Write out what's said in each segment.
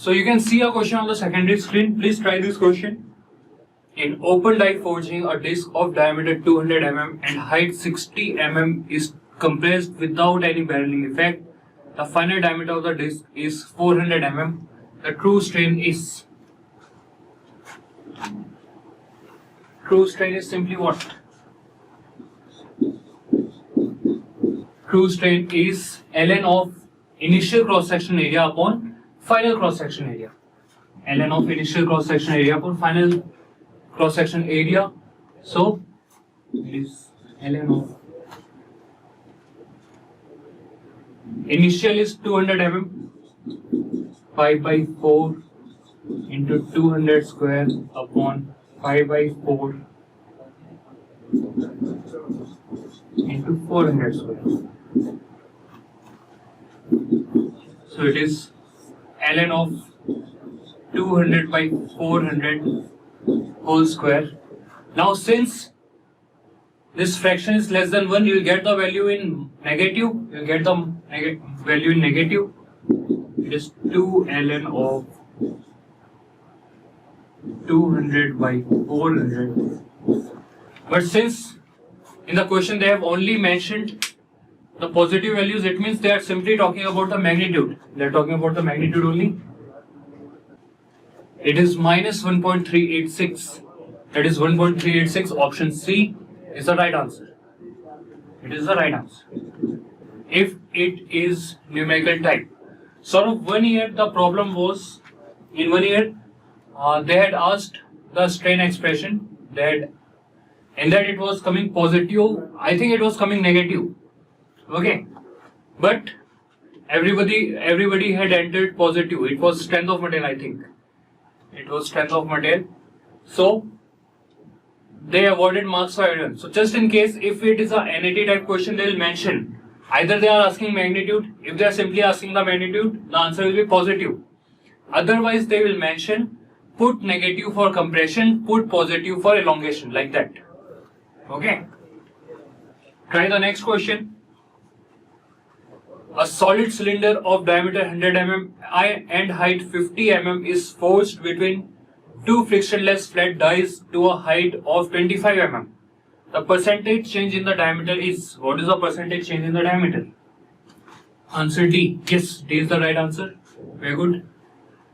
So you can see a question on the secondary screen. Please try this question. In open die forging, a disc of diameter 200 mm and height 60 mm is compressed without any barreling effect. The final diameter of the disc is 400 mm. The true strain is simply what? True strain is ln of initial cross section area upon final cross section area. Ln of initial cross section area upon final cross section area. So it is ln of initial is 200 mm, 5 by 4 into 200 square upon 5 by 4 into 400 square. So it is ln of 200 by 400 whole square. Now since this fraction is less than 1, you will get the value in negative. You will get the value in negative. It is 2 ln of 200 by 400. But since in the question they have only mentioned the positive values, it means they are simply talking about the magnitude. They are talking about the magnitude only. It is minus 1.386. That is 1.386. Option C is the right answer. It is the right answer. If it is numerical type. Sort of 1 year the problem was, in 1 year they had asked the strain expression, that in that it was coming positive. I think it was coming negative. Okay, but everybody had entered positive. It was strength of material, I think. It was strength of material. So they awarded marks for everyone. So just in case if it is a NAT type question, they will mention either they are asking magnitude. If they are simply asking the magnitude, the answer will be positive. Otherwise they will mention put negative for compression, put positive for elongation, like that. Okay. Try the next question. A solid cylinder of diameter 100 mm and height 50 mm is forged between two frictionless flat dies to a height of 25 mm. The percentage change in the diameter is, what is the percentage change in the diameter? Answer D. Yes, D is the right answer. Very good.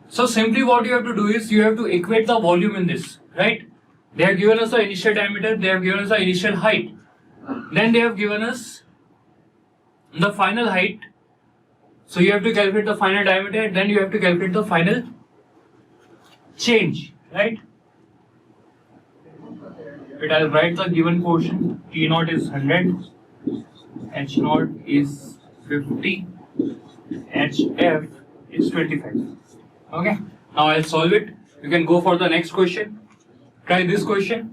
So simply what you have to do is you have to equate the volume in this, right? They have given us the initial diameter, they have given us the initial height. Then they have given us the final height. So you have to calculate the final diameter, then you have to calculate the final change, right? But I'll write the given portion. T naught is 100, H naught is 50, HF is 25. Okay, now I'll solve it. You can go for the next question. Try this question.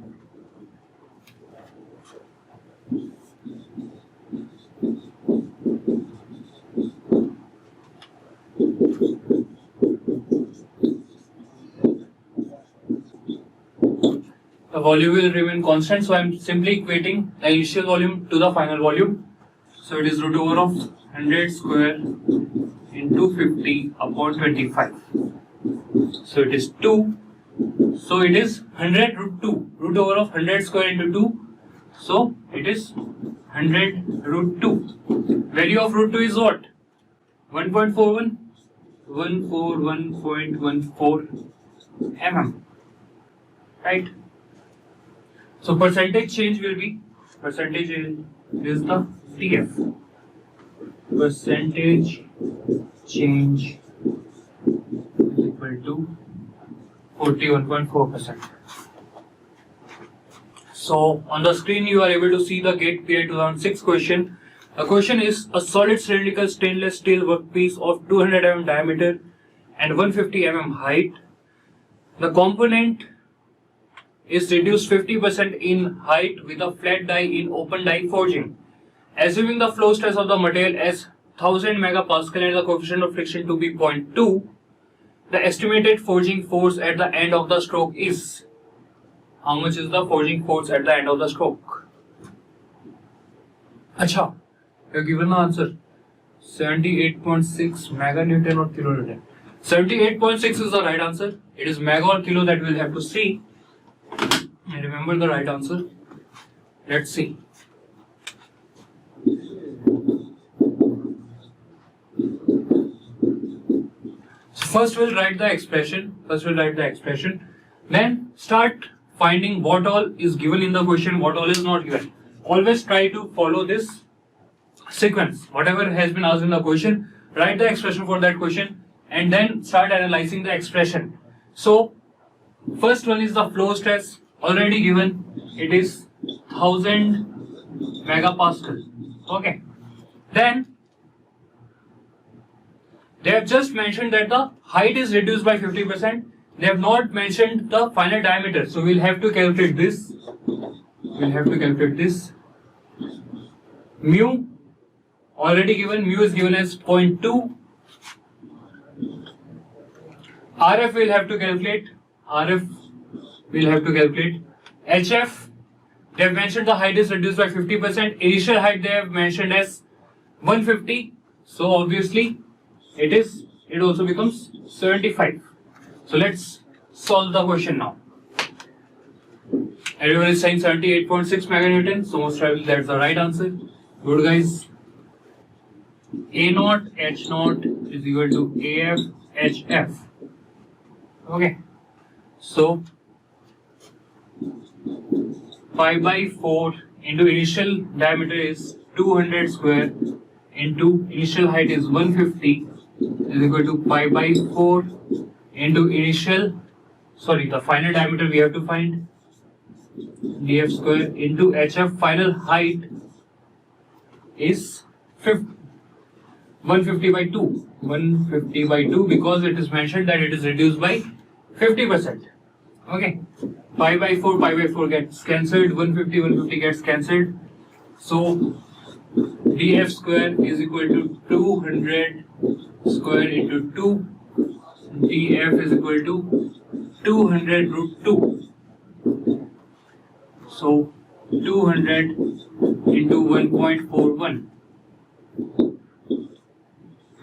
The volume will remain constant, so I am simply equating the initial volume to the final volume. So it is root over of 100 square into 50 upon 25. So it is 2. So it is 100 root 2. Root over of 100 square into 2. So it is 100 root 2. Value of root 2 is what? 1.41? 141.14 mm. Right? So percentage change will be, percentage is the TF. Percentage change is equal to 41.4%. So on the screen you are able to see the GATE PI 2006 question. The question is a solid cylindrical stainless steel workpiece of 200 mm diameter and 150 mm height. The component is reduced 50% in height with a flat die in open die forging. Assuming the flow stress of the material as 1000 megapascal and the coefficient of friction to be 0.2, the estimated forging force at the end of the stroke is. How much is the forging force at the end of the stroke? Acha, you have given the answer 78.6 meganewton or kilonewton. 78.6 is the right answer. It is mega or kilo that we'll have to see. And remember the right answer. Let's see. So first we'll write the expression. Then start finding what all is given in the question, what all is not given. Always try to follow this sequence. Whatever has been asked in the question, write the expression for that question and then start analyzing the expression. So first one is the flow stress, already given. It is 1000 megapascal. Okay. Then they have just mentioned that the height is reduced by 50%. They have not mentioned the final diameter. So we'll have to calculate this. Mu already given. Mu is given as 0.2. RF we'll have to calculate. HF, they have mentioned the height is reduced by 50%. Initial height they have mentioned as 150. So obviously it also becomes 75. So let's solve the question now. Everyone is saying 78.6 meganewton. So most probably that's the right answer. Good guys. A naught H naught is equal to AF HF. Okay. So pi by 4 into initial diameter is 200 square into initial height is 150 is equal to pi by 4 into the final diameter we have to find df square into hf. Final height is 150 by 2 because it is mentioned that it is reduced by 50%. Okay, pi by 4 gets cancelled, 150 gets cancelled. So df square is equal to 200 square into 2. df is equal to 200 root 2. So 200 into 1.41.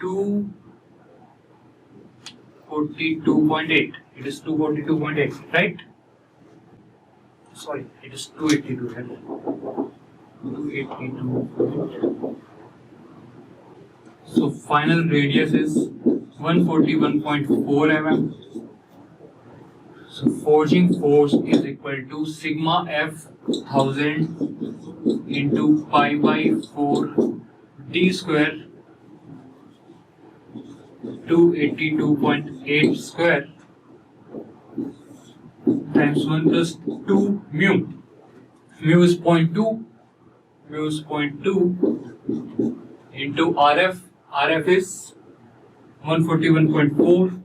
242.8. It is 242.8, right? Sorry, it is 282. 282. So final radius is 141.4 mm. So forging force is equal to sigma F 1000 into pi by 4 d square 282.8 square times 1 plus 2 mu. Mu is 0.2. Into RF. RF is 141.4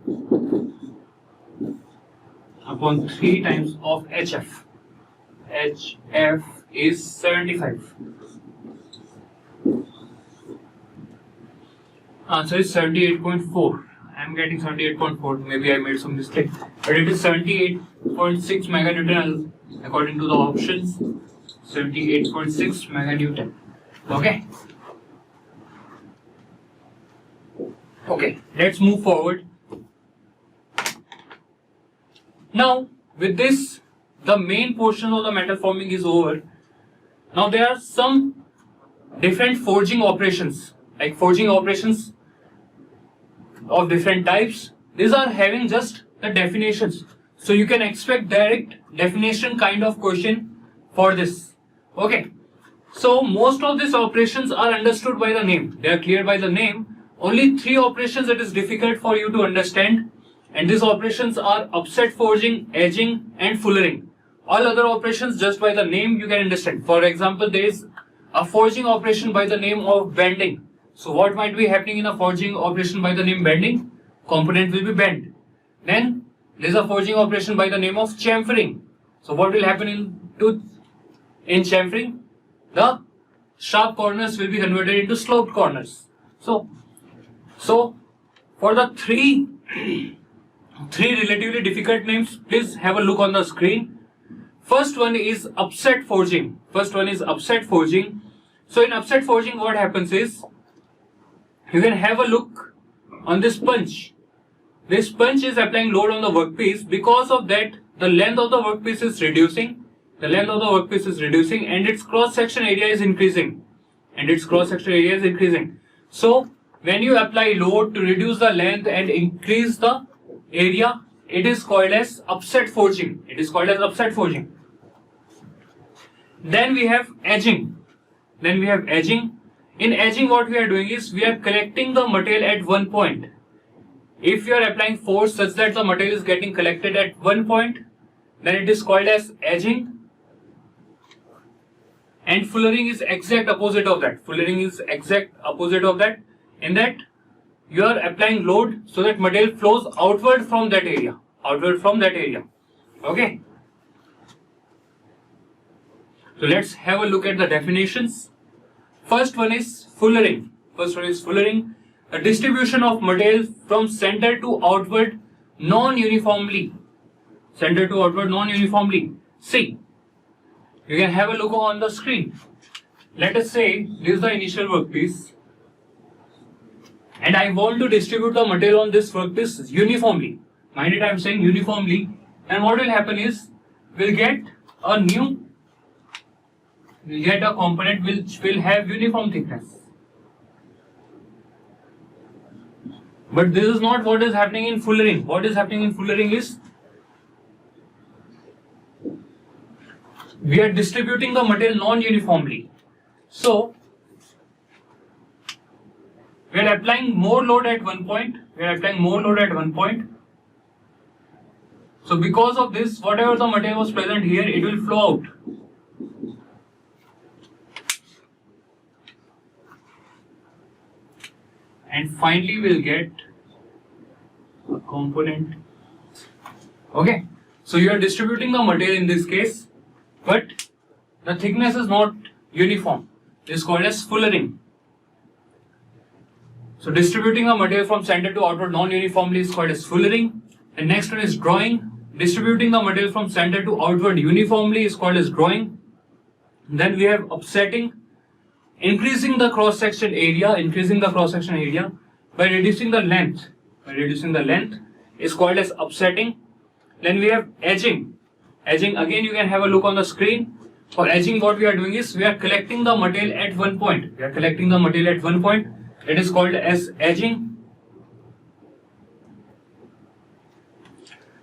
upon 3 times of HF. HF is 75. Answer is 78.4. I am getting 78.4. Maybe I made some mistake. But it is 78.6 meganewton according to the options. 78.6 meganewton. Okay. Okay, let's move forward. Now, with this, the main portion of the metal forming is over. Now, there are some different forging operations, like forging operations of different types. These are having just the definitions. So, you can expect direct definition kind of question for this. Okay. So, most of these operations are understood by the name. They are clear by the name. Only 3 operations it is difficult for you to understand, and these operations are upset forging, edging and fullering. All other operations just by the name you can understand. For example, there is a forging operation by the name of bending. So what might be happening in a forging operation by the name bending? Component will be bent. Then there is a forging operation by the name of chamfering. So what will happen in chamfering? The sharp corners will be converted into sloped corners. So for the three relatively difficult names, please have a look on the screen. First one is upset forging. So in upset forging, what happens is, you can have a look on this punch. this sponge is applying load on the workpiece. Because of that, the length of the workpiece is reducing. The length of the workpiece is reducing, and its cross-section area is increasing. So, when you apply load to reduce the length and increase the area, it is called as upset forging. Then we have edging. In edging, what we are doing is we are collecting the material at one point. If you are applying force such that the material is getting collected at one point, then it is called as edging. And fullering is exact opposite of that. In that you are applying load so that material flows outward from that area. Okay. So let's have a look at the definitions. First one is fullering. A distribution of material from center to outward non-uniformly. See, you can have a look on the screen. Let us say this is the initial workpiece, and I want to distribute the material on this workpiece uniformly. Mind it, I am saying uniformly. And what will happen is we'll get a component which will have uniform thickness. But this is not what is happening in fullering. What is happening in fullering is we are distributing the material non-uniformly. So we are applying more load at one point. So because of this, whatever the material was present here, it will flow out. And finally we'll get a component. Okay, so you are distributing the material in this case, but the thickness is not uniform. This is called as fullering. So distributing the material from center to outward non-uniformly is called as fullering. And next one is drawing. Distributing the material from center to outward uniformly is called as drawing. Then we have upsetting. Increasing the cross-section area by reducing the length is called as upsetting. Then we have edging. Again, you can have a look on the screen. For edging, what we are doing is we are collecting the material at one point. It is called as edging.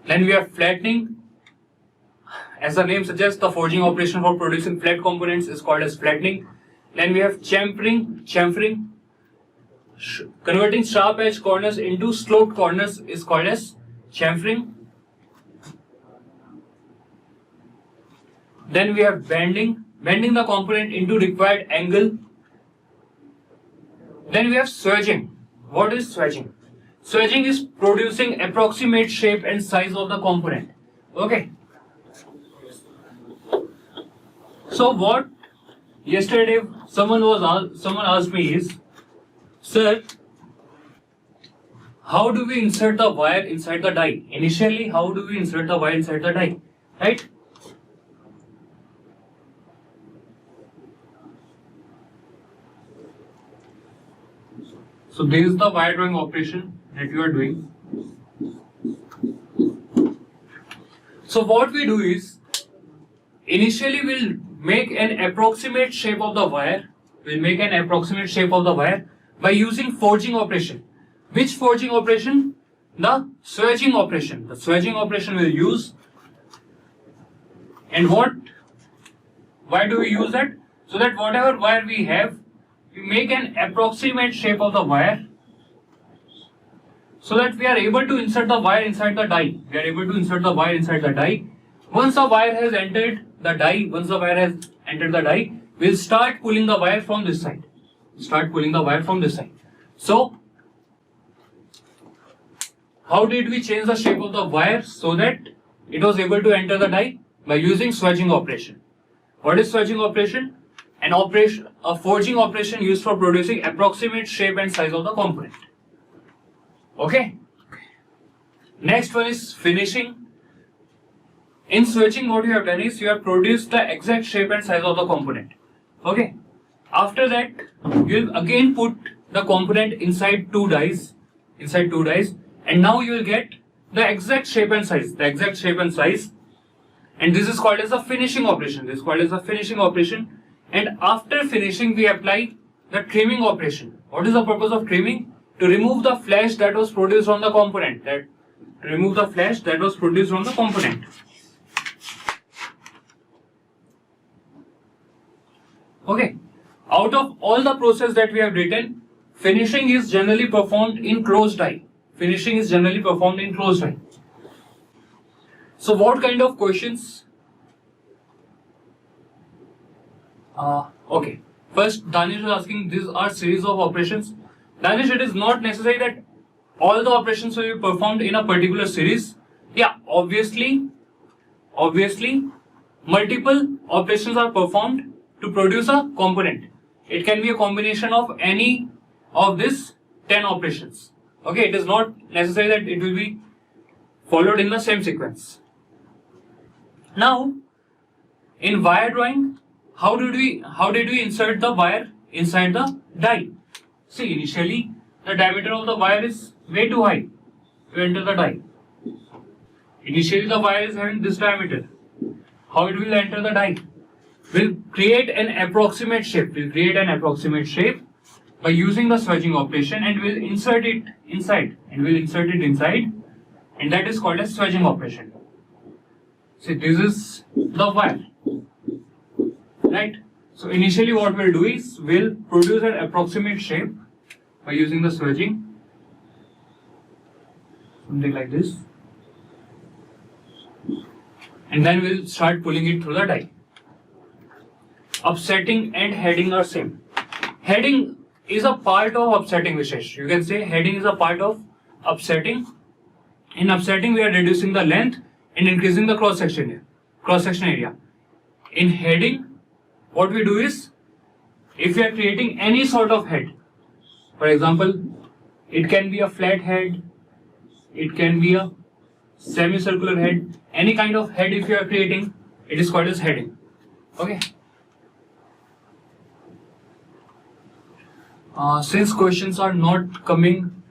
Then we have flattening. As the name suggests, the forging operation for producing flat components is called as flattening. Then we have chamfering. Converting sharp edge corners into sloped corners is called as chamfering. Then we have bending the component into required angle. Then we have swedging. What is swedging? Swedging is producing approximate shape and size of the component. Okay. So what yesterday someone asked me is, sir, how do we insert the wire inside the die? Initially, how do we insert the wire inside the die? Right? So this is the wire drawing operation that you are doing. So what we do is, initially we'll make an approximate shape of the wire. By using forging operation. Which forging operation? The swedging operation. The swedging operation we'll use. And why do we use that? So that whatever wire we have, we make an approximate shape of the wire, so that we are able to insert the wire inside the die. Once the wire has entered the die, we'll start pulling the wire from this side. So, how did we change the shape of the wire so that it was able to enter the die? By using swedging operation. What is swedging operation? A forging operation used for producing approximate shape and size of the component. Okay. Next one is finishing. In swedging, what you have done is you have produced the exact shape and size of the component. Okay. After that, you will again put the component inside two dies, and and now you will get the exact shape and size, and this is called as the finishing operation. And after finishing, we apply the trimming operation. What is the purpose of trimming? To remove the flesh that was produced on the component. Okay. Out of all the process that we have written, finishing is generally performed in closed die. So what kind of questions? Okay. First, Danish is asking, these are series of operations. Danish, it is not necessary that all the operations will be performed in a particular series. Yeah, obviously, multiple operations are performed to produce a component. It can be a combination of any of these 10 operations. Okay, it is not necessary that it will be followed in the same sequence. Now, in wire drawing, how did we insert the wire inside the die? See, initially the diameter of the wire is way too high to enter the die. Initially the wire is having this diameter. How it will enter the die? We'll create an approximate shape. By using the swedging operation, and we'll insert it inside. And that is called as swedging operation. See, this is the wire. Right? So initially what we'll do is we'll produce an approximate shape by using the swedging. Something like this. And then we'll start pulling it through the die. Upsetting and heading are same. Heading is a part of upsetting, Vishesh. You can say heading is a part of upsetting. In upsetting, we are reducing the length and increasing the cross-section area. In heading, what we do is, if we are creating any sort of head, for example, it can be a flat head, it can be a semicircular head, any kind of head if you are creating, it is called as heading. Okay. Since questions are not coming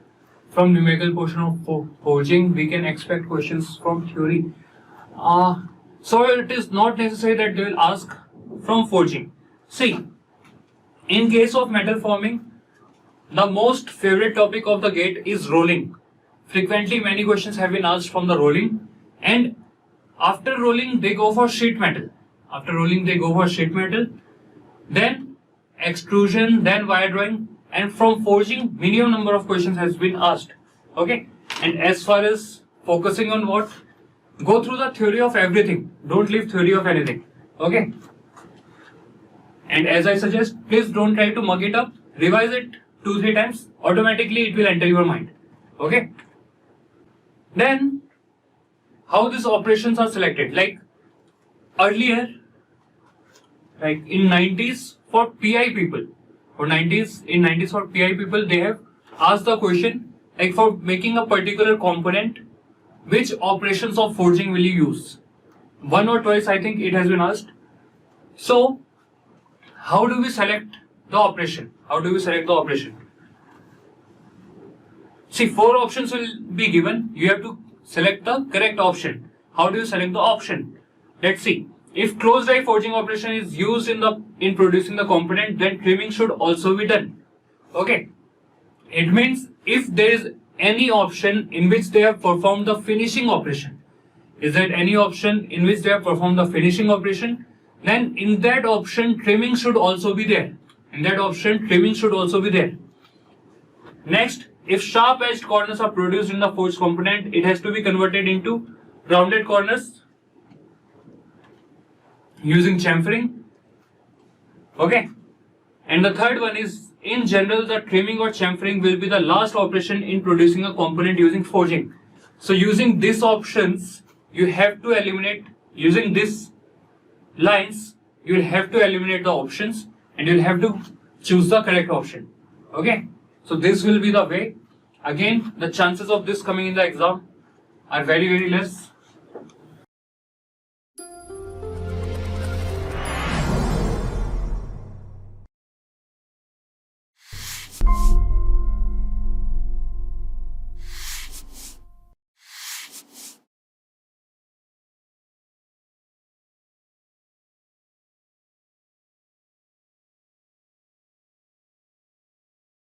from numerical portion of forging, we can expect questions from theory. So it is not necessary that they will ask from forging. See, in case of metal forming, the most favorite topic of the gate is rolling. Frequently, many questions have been asked from the rolling, and after rolling, they go for sheet metal. Then extrusion, then wire drawing, and from forging, minimum number of questions has been asked. Okay, and as far as focusing on what, go through the theory of everything. Don't leave theory of anything. Okay. And as I suggest, please don't try to mug it up. Revise it 2-3 times. Automatically, it will enter your mind. Okay. Then, how these operations are selected? Like earlier, like in 90s for PI people, for PI people, they have asked the question like for making a particular component, which operations of forging will you use? 1 or twice, I think it has been asked. So, how do we select the operation? See, 4 options will be given. You have to select the correct option. How do you select the option? Let's see. If closed die forging operation is used in producing the component, then trimming should also be done. Okay. It means if there is any option in which they have performed the finishing operation, then in that option trimming should also be there. Next, if sharp edged corners are produced in the forged component, it has to be converted into rounded corners using chamfering. Okay. And the third one is, in general, the trimming or chamfering will be the last operation in producing a component using forging. So using these options, you have to eliminate, using these lines, you will have to eliminate the options and you will have to choose the correct option. Okay. So this will be the way. Again, the chances of this coming in the exam are very, very less.